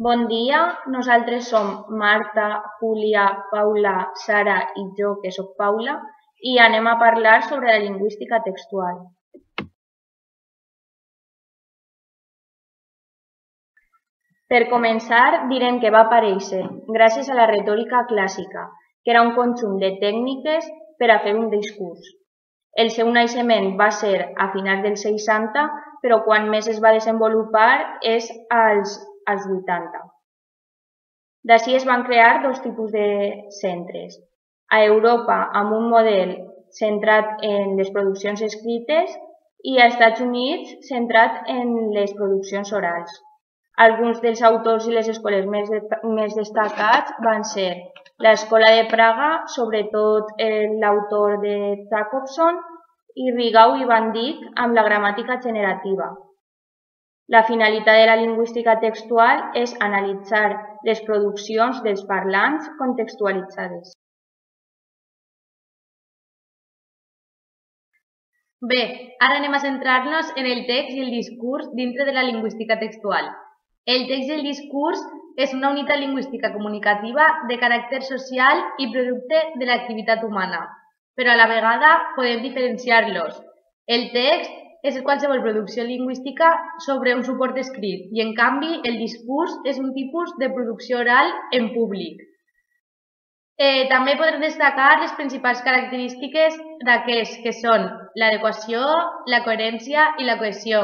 Bon dia, nosaltres som Marta, Júlia, Paula, Sara i jo, que soc Paula, i anem a parlar sobre la lingüística textual. Per començar, direm que va aparèixer gràcies a la retòrica clàssica, que era un conjunt de tècniques per a fer un discurs. El seu naixement va ser a finals dels 60, però quan més es va desenvolupar és als 80. D'ací es van crear dos tipus de centres. A Europa, amb un model centrat en les produccions escrites i als Estats Units centrat en les produccions orals. Alguns dels autors i les escoles més destacats van ser l'Escola de Praga, sobretot l'autor de Jacobson, i Rigau i Van Dyck amb la gramàtica generativa. La finalitat de la lingüística textual és analitzar les produccions dels parlants contextualitzades. Bé, ara anem a centrar-nos en el text i el discurs dintre de la lingüística textual. El text i el discurs és una unitat lingüística comunicativa de caràcter social i producte de l'activitat humana, però a la vegada podem diferenciar-los. El text és qualsevol producció lingüística sobre un suport escrit i, en canvi, el discurs és un tipus de producció oral en públic. També podem destacar les principals característiques d'aquests, que són l'adequació, la coherència i la cohesió.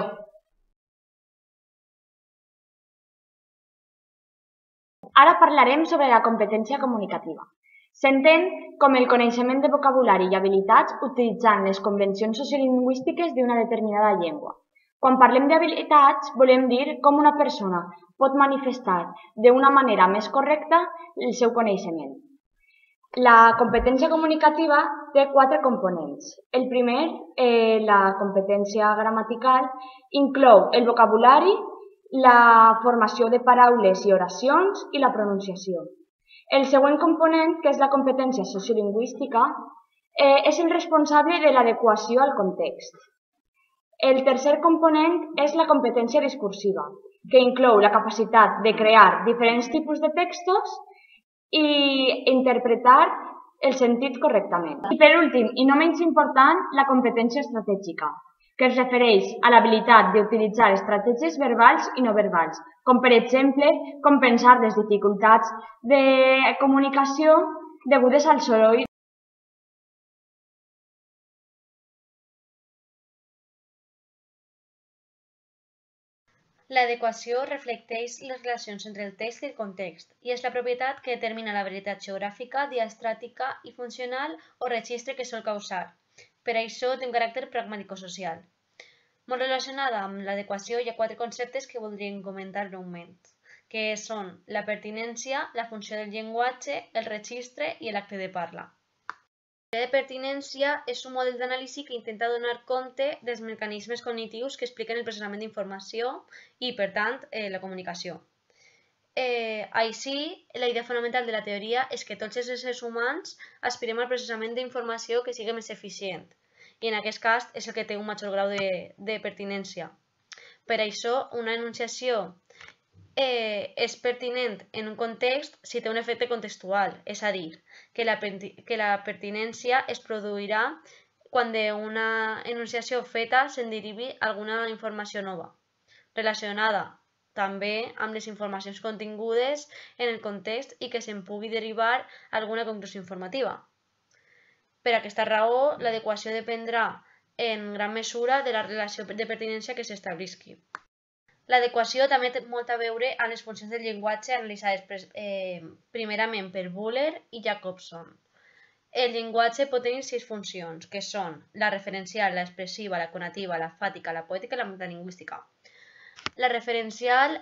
Ara parlarem sobre la competència comunicativa. S'entén com el coneixement de vocabulari i habilitats utilitzant les convencions sociolingüístiques d'una determinada llengua. Quan parlem d'habilitats, volem dir com una persona pot manifestar d'una manera més correcta el seu coneixement. La competència comunicativa té 4 components. El primer, la competència gramatical, inclou el vocabulari, la formació de paraules i oracions i la pronunciació. El següent component, que és la competència sociolingüística, és el responsable de l'adequació al context. El tercer component és la competència discursiva, que inclou la capacitat de crear diferents tipus de textos i interpretar el sentit correctament. I per últim, i no menys important, la competència estratègica, que es refereix a l'habilitat d'utilitzar estratègies verbals i no verbals, com per exemple compensar les dificultats de comunicació degudes al soroll. L'adequació reflecteix les relacions entre el text i el context i és la propietat que determina la veritat geogràfica, diastràtica i funcional o registre que sol causar. Per això té un caràcter pragmàtico-social. Molt relacionada amb l'adequació hi ha 4 conceptes que voldríem comentar breument, que són la pertinència, la funció del llenguatge, el registre i l'acte de parla. La teoria de pertinència és un model d'anàlisi que intenta donar compte dels mecanismes cognitius que expliquen el processament d'informació i, per tant, la comunicació. Així, la idea fonamental de la teoria és que tots els éssers humans aspirem al processament d'informació que sigui més eficient, i en aquest cas és el que té un major grau de pertinència. Per això, una enunciació és pertinent en un context si té un efecte contextual, és a dir, que la pertinència es produirà quan d'una enunciació feta se'n derivi alguna informació nova, relacionada també amb les informacions contingudes en el context i que se'n pugui derivar alguna conclusió informativa. Per aquesta raó, l'adequació dependrà en gran mesura de la relació de pertinència que s'establisqui. L'adequació també té molt a veure amb les funcions del llenguatge analitzades primerament per Buller i Jacobson. El llenguatge pot tenir 6 funcions, que són la referencial, la expressiva, la conativa, la fàtica, la poètica i la metalingüística. La referencial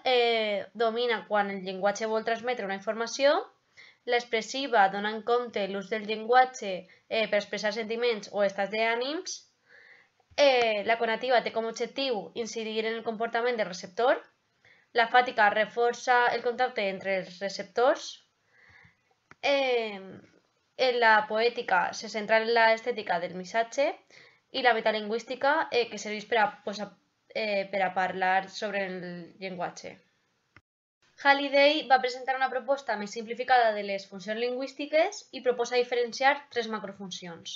domina quan el llenguatge vol transmetre una informació, l'expressiva dona en compte l'ús del llenguatge per expressar sentiments o estats d'ànims, la conativa té com a objectiu incidir en el comportament del receptor, la fàtica reforça el contacte entre els receptors, la poètica se centra en l'estètica del missatge i la metalingüística que serveix per a parlar sobre el llenguatge. Halliday va presentar una proposta més simplificada de les funcions lingüístiques i proposa diferenciar tres macrofuncions: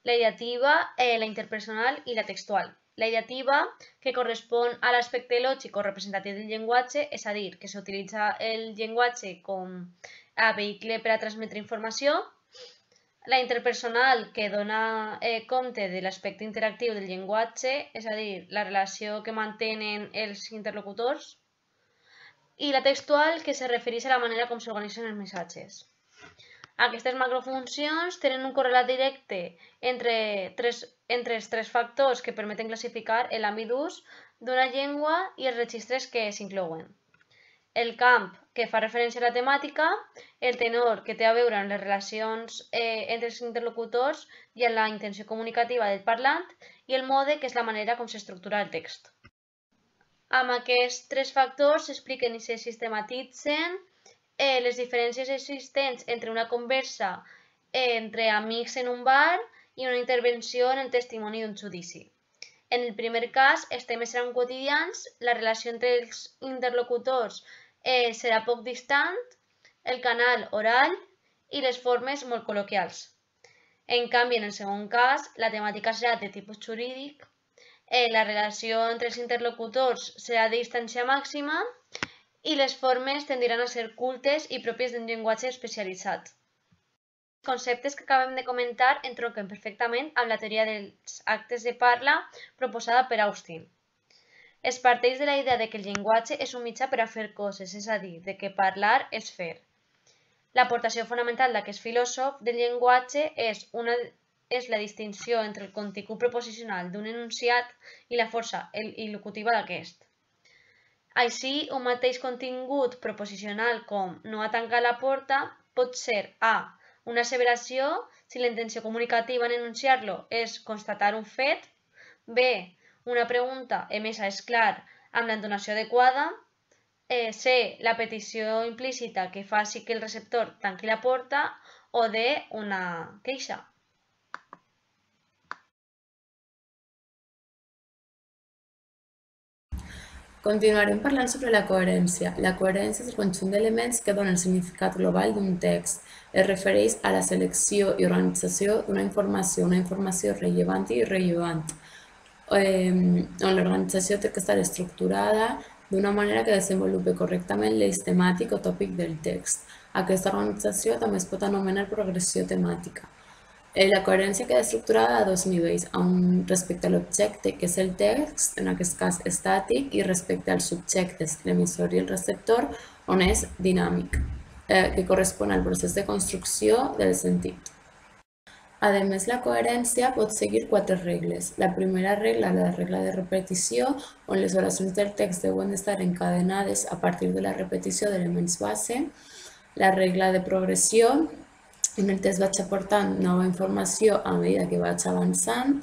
la ideativa, la interpersonal i la textual. La ideativa, que correspon a l'aspecte lògic o representatiu del llenguatge, és a dir, que s'utilitza el llenguatge com a vehicle per a transmetre informació. La interpersonal, que dona compte de l'aspecte interactiu del llenguatge, és a dir, la relació que mantenen els interlocutors. I la textual, que se refereix a la manera com s'organitzen els missatges. Aquestes macrofuncions tenen un correlat directe entre els tres factors que permeten classificar l'àmbit d'ús d'una llengua i els registres que s'inclouen. El camp, que fa referència a la temàtica, el tenor, que té a veure amb les relacions entre els interlocutors i amb la intenció comunicativa del parlant, i el mode, que és la manera com s'estructura el text. Amb aquests tres factors s'expliquen i se sistematitzen les diferències existents entre una conversa entre amics en un bar i una intervenció en el testimoni d'un judici. En el primer cas, els temes seran quotidians, la relació entre els interlocutors serà poc distant, el canal oral i les formes molt col·loquials. En canvi, en el segon cas, la temàtica serà de tipus jurídic, la relació entre els interlocutors serà de distància màxima i les formes tendiran a ser cultes i pròpies d'un llenguatge especialitzat. Els conceptes que acabem de comentar entronquen perfectament amb la teoria dels actes de parla proposada per Austin. Es parteix de la idea de que el llenguatge és un mitjà per a fer coses, és a dir, de que parlar és fer. L'aportació fonamental d'aquest filòsof del llenguatge és la distinció entre el contingut proposicional d'un enunciat i la força il·locutiva d'aquest. Així, un mateix contingut proposicional com "no ha tancat la porta" pot ser a. una asseveració si la intenció comunicativa en enunciar-lo és constatar un fet, b. una pregunta emesa és clar amb l'entonació adequada, c. la petició implícita que faci que el receptor tanqui la porta, o d. una queixa. Continuarem parlant sobre la coherència. La coherència és el conjunt d'elements que donen el significat global d'un text. Es refereix a la selecció i organització d'una informació rellevant i irrellevant, on l'organització té que estar estructurada d'una manera que desenvolupi correctament l'eix temàtic o tòpic del text. Aquesta organització també es pot anomenar progressió temàtica. La coherència queda estructurada a dos nivells, respecte a l'objecte, que és el text, en aquest cas estàtic, i respecte als subjectes, l'emissor i el receptor, on és dinàmic, que correspon al procés de construcció del sentit. A més, la coherència pot seguir quatre regles. La primera regla, la regla de repetició, on les oracions del text deuen estar encadenades a partir de la repetició d'elements base. La regla de progressió, en el text vaig aportant nova informació a mesura que vaig avançant.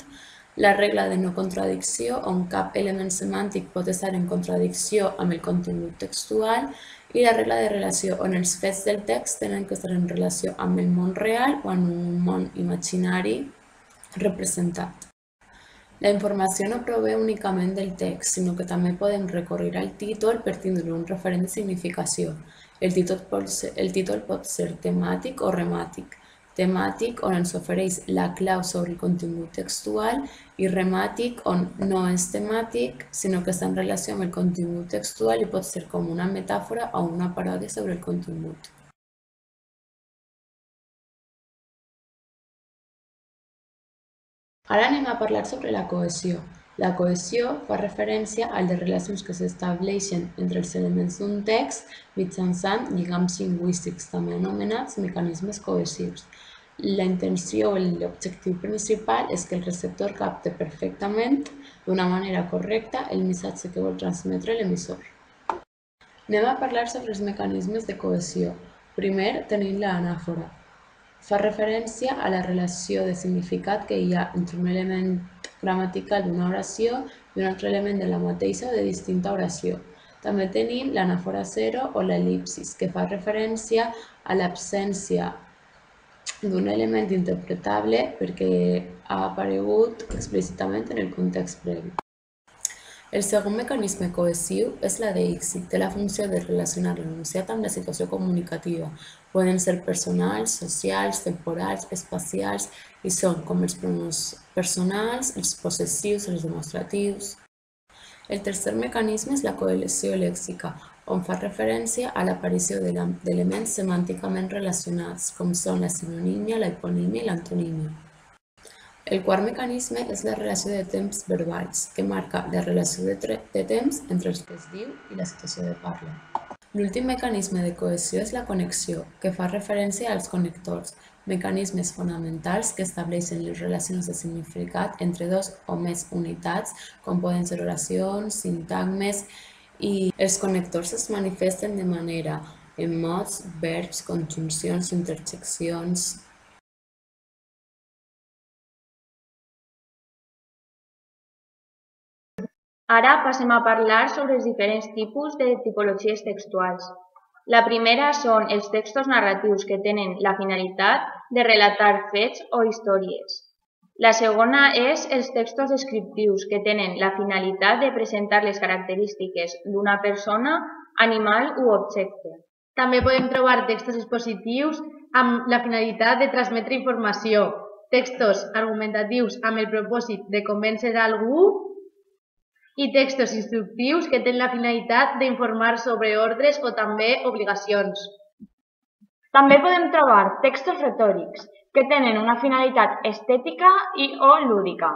La regla de no contradicció, on cap element semàntic pot estar en contradicció amb el contingut textual. I la regla de relació, on els fets del text tenen que estar en relació amb el món real o amb un món imaginari representat. La informació no prové únicament del text, sinó que també podem recórrer al títol per tindre un referent de significació. El títol pot ser temàtic o remàtic. Temàtic, on ens ofereix la clau sobre el contingut textual, i remàtic, on no és temàtic, sinó que està en relació amb el contingut textual i pot ser com una metàfora o una paròdia sobre el contingut. Ara anem a parlar sobre la cohesió. La cohesió fa referència a les relacions que s'estableixen entre els elements d'un text mitjançant lligams lingüístics, també anomenats mecanismes cohesius. La intenció o l'objectiu principal és que el receptor capte perfectament, d'una manera correcta, el missatge que vol transmetre l'emissor. Anem a parlar sobre els mecanismes de cohesió. Primer tenim l'anàfora. Fa referència a la relació de significat que hi ha entre un element gramatical d'una oració i un altre element de la mateixa o de distinta oració. També tenim l'anàfora zero o l'el·lipsis, que fa referència a l'absència d'un element interpretable perquè ha aparegut explícitament en el context previ. El segon mecanisme cohesiu és la d'èxit. Té la funció de relacionar l'enunciat amb la situació comunicativa. Poden ser personals, socials, temporals, espacials i són com els pronoms personals, els possessius, els demostratius. El tercer mecanisme és la cohesió lèxica, on fa referència a l'aparició d'elements semànticament relacionats, com són la sinonímia, la hiponímia i l'antonímia. El quart mecanisme és la relació de temps verbals, que marca la relació de temps entre el que es diu i la situació de parla. L'últim mecanisme de cohesió és la connexió, que fa referència als connectors, mecanismes fonamentals que estableixen les relacions de significat entre dos o més unitats, com poden ser oracions, sintagmes, i els connectors es manifesten de manera en mots, verbs, conjuncions, interjeccions. Ara passem a parlar sobre els diferents tipus de tipologies textuals. La primera són els textos narratius que tenen la finalitat de relatar fets o històries. La segona és els textos descriptius que tenen la finalitat de presentar les característiques d'una persona, animal u objecte. També podem trobar textos expositius amb la finalitat de transmetre informació, textos argumentatius amb el propòsit de convèncer algú i textos instructius que tenen la finalitat d'informar sobre ordres o també obligacions. També podem trobar textos retòrics que tenen una finalitat estètica i o lúdica.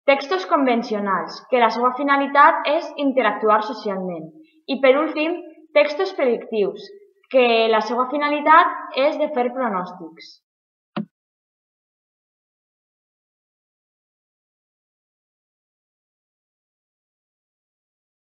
Textos convencionals, que la seva finalitat és interactuar socialment. I per últim, textos predictius, que la seva finalitat és de fer pronòstics.